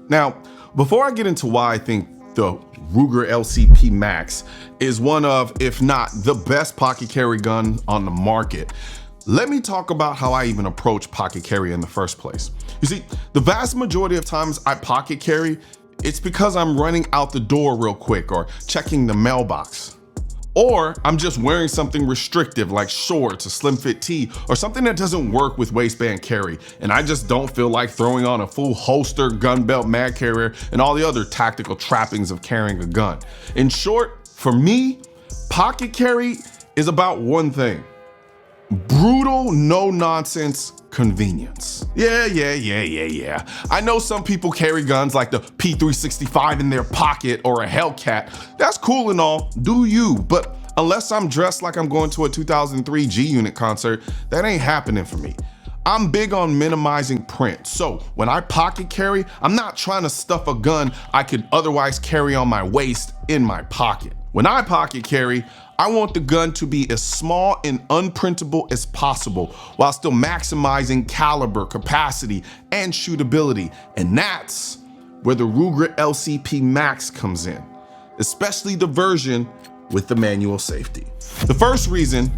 Now, before I get into why I think the Ruger LCP Max is one of, if not the best pocket carry gun on the market, let me talk about how I even approach pocket carry in the first place. You see, the vast majority of times I pocket carry, it's because I'm running out the door real quick or checking the mailbox. Or I'm just wearing something restrictive like shorts, a slim fit tee, or something that doesn't work with waistband carry, and I just don't feel like throwing on a full holster, gun belt, mag carrier, and all the other tactical trappings of carrying a gun. In short, for me, pocket carry is about one thing: brutal, no-nonsense convenience. Yeah. I know some people carry guns like the P365 in their pocket or a Hellcat. That's cool and all, do you, but unless I'm dressed like I'm going to a 2003 G-Unit concert, that ain't happening for me. I'm big on minimizing print, so when I pocket carry, I'm not trying to stuff a gun I could otherwise carry on my waist in my pocket. When I pocket carry, I want the gun to be as small and unprintable as possible while still maximizing caliber, capacity, and shootability. And that's where the Ruger LCP Max comes in, especially the version with the manual safety. The first reason,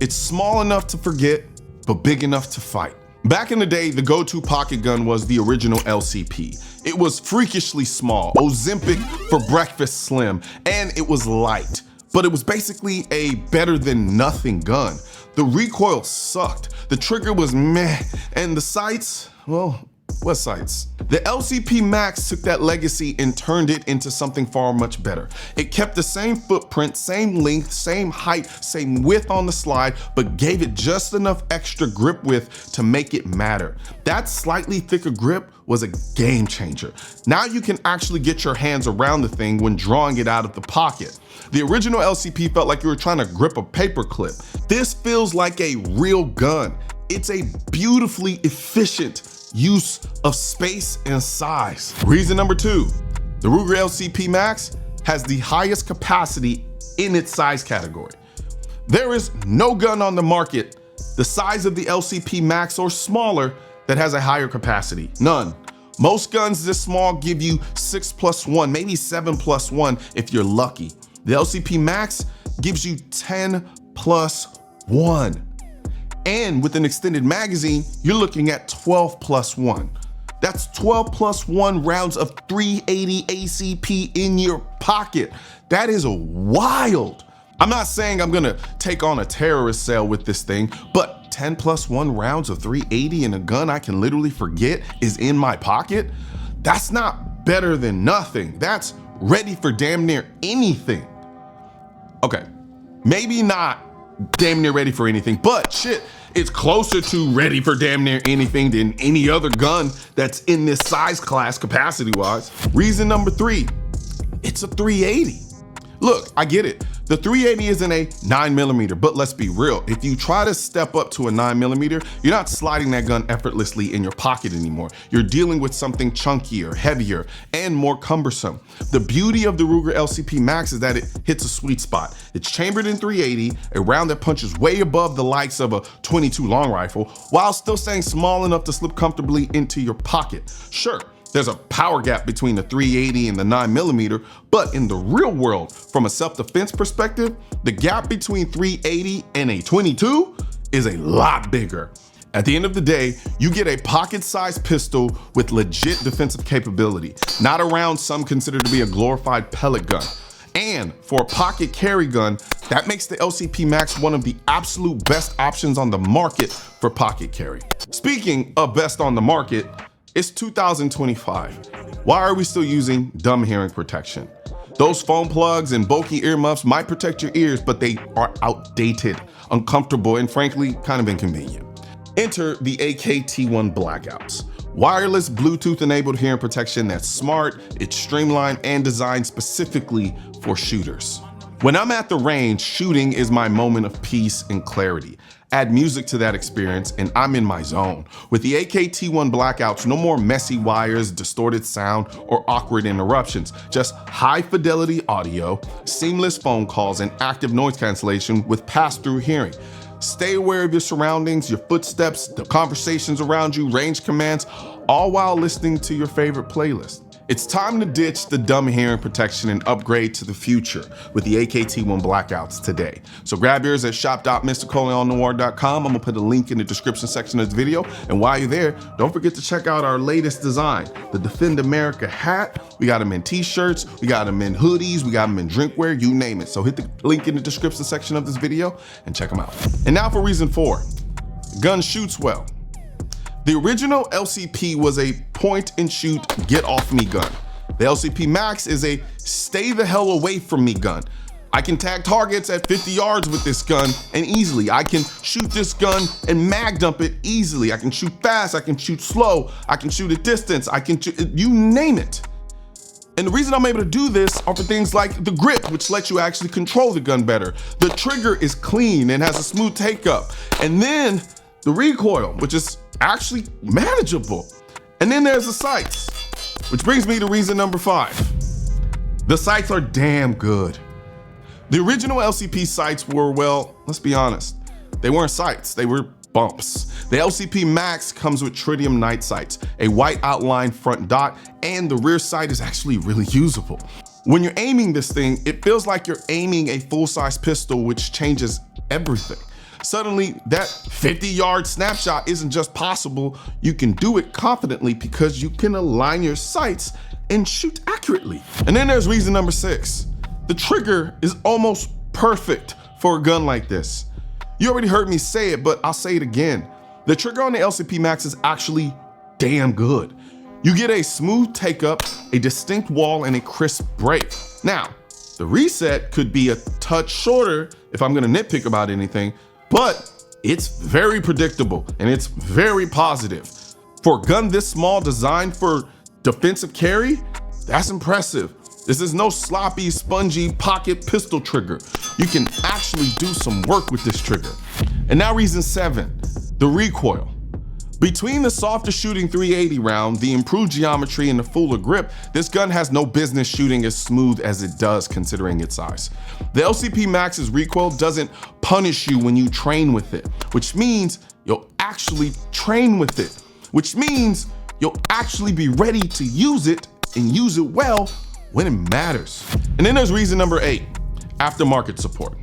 it's small enough to forget, but big enough to fight. Back in the day, the go-to pocket gun was the original LCP. It was freakishly small, Ozempic for breakfast slim, and it was light. But it was basically a better than nothing gun. The recoil sucked, the trigger was meh, and the sights, well, what sights? The LCP Max took that legacy and turned it into something far much better. It kept the same footprint, same length, same height, same width on the slide, but gave it just enough extra grip width to make it matter. That slightly thicker grip was a game changer. Now you can actually get your hands around the thing when drawing it out of the pocket. The original LCP felt like you were trying to grip a paper clip. This feels like a real gun. It's a beautifully efficient use of space and size. Reason number two, the Ruger LCP Max has the highest capacity in its size category. There is no gun on the market the size of the LCP Max or smaller that has a higher capacity. None. Most guns this small give you 6+1, maybe 7+1 if you're lucky. The LCP Max gives you 10+1. And with an extended magazine, you're looking at 12+1. That's 12+1 rounds of 380 ACP in your pocket. That is wild. I'm not saying I'm gonna take on a terrorist cell with this thing, but 10+1 rounds of 380 in a gun I can literally forget is in my pocket? That's not better than nothing. That's ready for damn near anything. Okay, maybe not damn near ready for anything, but shit, it's closer to ready for damn near anything than any other gun that's in this size class capacity-wise. Reason number three, it's a 380. Look, I get it. The 380 isn't a 9mm, but let's be real. If you try to step up to a 9mm, you're not sliding that gun effortlessly in your pocket anymore. You're dealing with something chunkier, heavier, and more cumbersome. The beauty of the Ruger LCP Max is that it hits a sweet spot. It's chambered in 380, a round that punches way above the likes of a .22 long rifle, while still staying small enough to slip comfortably into your pocket. Sure, there's a power gap between the 380 and the 9mm, but in the real world, from a self-defense perspective, the gap between 380 and a .22 is a lot bigger. At the end of the day, you get a pocket-sized pistol with legit defensive capability, not a round some consider to be a glorified pellet gun. And for a pocket carry gun, that makes the LCP Max one of the absolute best options on the market for pocket carry. Speaking of best on the market, it's 2025. Why are we still using dumb hearing protection? Those foam plugs and bulky earmuffs might protect your ears, but they are outdated, uncomfortable, and frankly, kind of inconvenient. Enter the AKT1 Blackouts. Wireless Bluetooth-enabled hearing protection that's smart, it's streamlined, and designed specifically for shooters. When I'm at the range, shooting is my moment of peace and clarity. Add music to that experience and I'm in my zone. With the AKT1 Blackouts, no more messy wires, distorted sound, or awkward interruptions. Just high fidelity audio, seamless phone calls, and active noise cancellation with pass-through hearing. Stay aware of your surroundings, your footsteps, the conversations around you, range commands. all while listening to your favorite playlist. It's time to ditch the dumb hearing protection and upgrade to the future with the AKT1 blackouts today. So grab yours at shop.mrcolionnoir.com. I'm gonna put a link in the description section of this video. And while you're there, don't forget to check out our latest design, the Defend America hat. We got them in t-shirts, we got them in hoodies, we got them in drinkware, you name it. So hit the link in the description section of this video and check them out. And now for reason 4, the gun shoots well. The original LCP was a point and shoot, get off me gun. The LCP Max is a stay the hell away from me gun. I can tag targets at 50 yards with this gun and easily. I can shoot this gun and mag dump it easily. I can shoot fast, I can shoot slow, I can shoot at distance, I can shoot, you name it. And the reason I'm able to do this are for things like the grip, which lets you actually control the gun better. The trigger is clean and has a smooth take up. And then the recoil, which is actually manageable. And then there's the sights, which brings me to reason number 5. The sights are damn good. The original LCP sights were, well, let's be honest, they weren't sights, they were bumps. The LCP Max comes with tritium night sights, a white outline front dot, and the rear sight is actually really usable. When you're aiming this thing, it feels like you're aiming a full-size pistol, which changes everything. Suddenly, that 50-yard snapshot isn't just possible, you can do it confidently because you can align your sights and shoot accurately. And then there's reason number 6. The trigger is almost perfect for a gun like this. You already heard me say it, but I'll say it again. The trigger on the LCP Max is actually damn good. You get a smooth take up, a distinct wall, and a crisp break. Now, the reset could be a touch shorter if I'm gonna nitpick about anything, but it's very predictable and it's very positive. For a gun this small designed for defensive carry, that's impressive. This is no sloppy, spongy pocket pistol trigger. You can actually do some work with this trigger. And now reason 7, the recoil. Between the softer shooting 380 round, the improved geometry, and the fuller grip, this gun has no business shooting as smooth as it does considering its size. The LCP Max's recoil doesn't punish you when you train with it, which means you'll actually train with it, which means you'll actually be ready to use it and use it well when it matters. And then there's reason number 8, aftermarket support.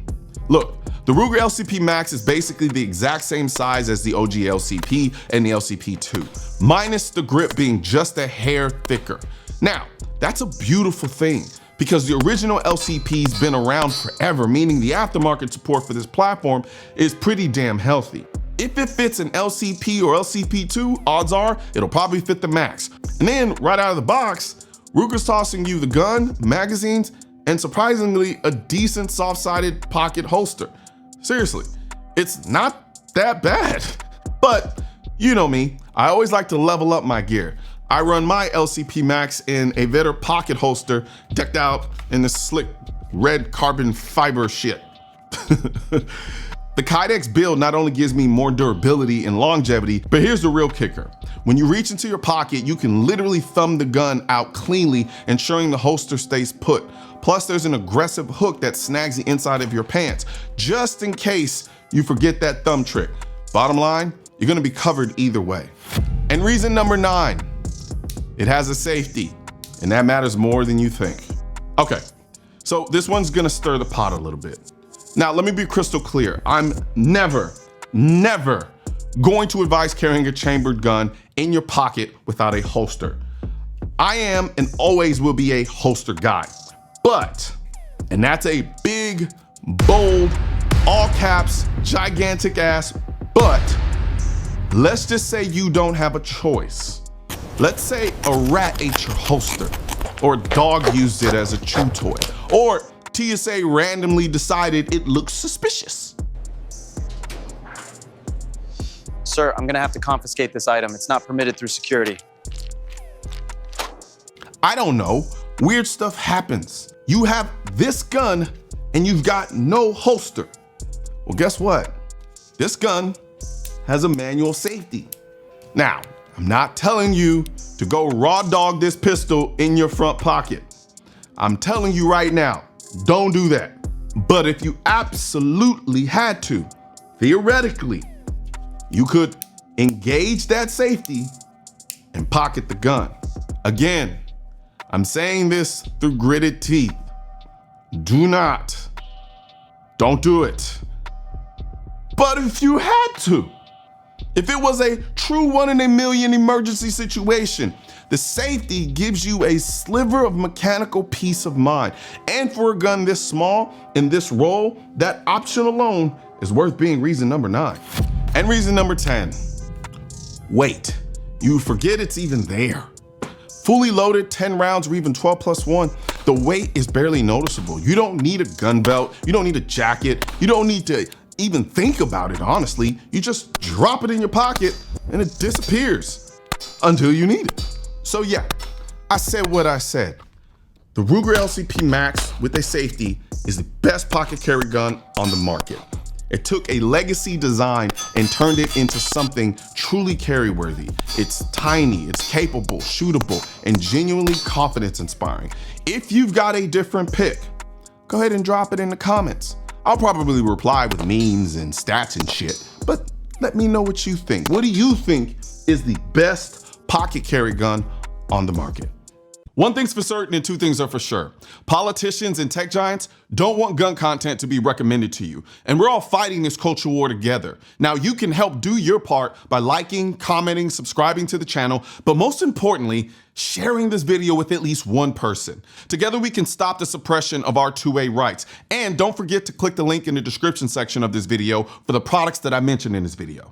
Look, the Ruger LCP Max is basically the exact same size as the OG LCP and the LCP2, minus the grip being just a hair thicker. Now, that's a beautiful thing because the original LCP's been around forever, meaning the aftermarket support for this platform is pretty damn healthy. If it fits an LCP or LCP2, odds are it'll probably fit the Max. And then right out of the box, Ruger's tossing you the gun, magazines, and surprisingly, a decent soft-sided pocket holster. Seriously, it's not that bad. But you know me, I always like to level up my gear. I run my LCP Max in a better pocket holster decked out in this slick red carbon fiber shit. The Kydex build not only gives me more durability and longevity, but here's the real kicker. When you reach into your pocket, you can literally thumb the gun out cleanly, ensuring the holster stays put. Plus, there's an aggressive hook that snags the inside of your pants, just in case you forget that thumb trick. Bottom line, you're gonna be covered either way. And reason number 9, it has a safety, and that matters more than you think. Okay, so this one's gonna stir the pot a little bit. Now, let me be crystal clear. I'm never going to advise carrying a chambered gun in your pocket without a holster. I am and always will be a holster guy. But, and that's a big, bold, all caps, gigantic ass but, let's just say you don't have a choice. Let's say a rat ate your holster, or a dog used it as a chew toy, or TSA randomly decided it looks suspicious. Sir, I'm gonna have to confiscate this item. It's not permitted through security. I don't know, weird stuff happens. You have this gun and you've got no holster. Well, guess what? This gun has a manual safety. Now, I'm not telling you to go raw dog this pistol in your front pocket. I'm telling you right now, don't do that. But if you absolutely had to, theoretically, you could engage that safety and pocket the gun. Again, I'm saying this through gritted teeth. Don't do it. But if you had to, if it was a true 1 in a million emergency situation, the safety gives you a sliver of mechanical peace of mind. And for a gun this small, in this role, that option alone is worth being reason number 9. And reason number 10, weight. You forget it's even there. Fully loaded 10 rounds or even 12+1, the weight is barely noticeable. You don't need a gun belt, you don't need a jacket, you don't need to even think about it, honestly. You just drop it in your pocket and it disappears until you need it. So yeah, I said what I said. The Ruger LCP Max with a safety is the best pocket carry gun on the market. It took a legacy design and turned it into something truly carry-worthy. It's tiny, it's capable, shootable, and genuinely confidence-inspiring. If you've got a different pick, go ahead and drop it in the comments. I'll probably reply with memes and stats and shit, but let me know what you think. What do you think is the best pocket carry gun on the market? One thing's for certain and 2 things are for sure. Politicians and tech giants don't want gun content to be recommended to you, and we're all fighting this culture war together. Now, you can help do your part by liking, commenting, subscribing to the channel, but most importantly, sharing this video with at least one person. Together, we can stop the suppression of our 2A rights. And don't forget to click the link in the description section of this video for the products that I mentioned in this video.